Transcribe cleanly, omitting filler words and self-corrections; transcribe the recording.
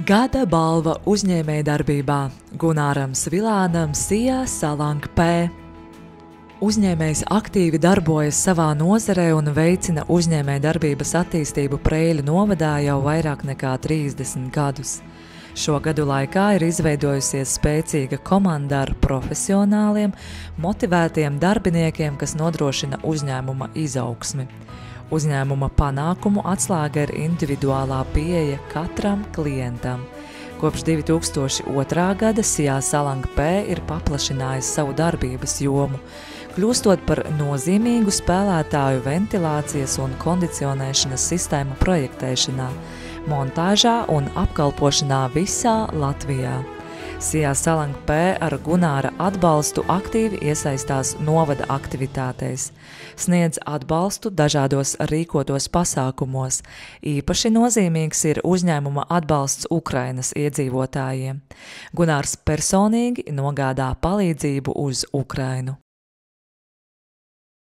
Gada balva uzņēmējdarbībā Gunāram Svilānam Sijā Salang P. Uzņēmējs aktīvi darbojas savā nozarē un veicina uzņēmējdarbības attīstību Preiļu novadā jau vairāk nekā 30 gadus. Šo gadu laikā ir izveidojusies spēcīga komanda ar profesionāliem, motivētiem darbiniekiem, kas nodrošina uzņēmuma izaugsmi. Uzņēmuma panākumu atslēga ir individuālā pieeja katram klientam. Kopš 2002. gada Sijā Salang P ir paplašinājis savu darbības jomu, kļūstot par nozīmīgu spēlētāju ventilācijas un kondicionēšanas sistēmu projektēšanā, montāžā un apkalpošanā visā Latvijā. Sijā Salang P ar Gunāra atbalstu aktīvi iesaistās novada aktivitātēs, sniedz atbalstu dažādos rīkotos pasākumos. Īpaši nozīmīgs ir uzņēmuma atbalsts Ukrainas iedzīvotājiem. Gunārs personīgi nogādā palīdzību uz Ukrainu.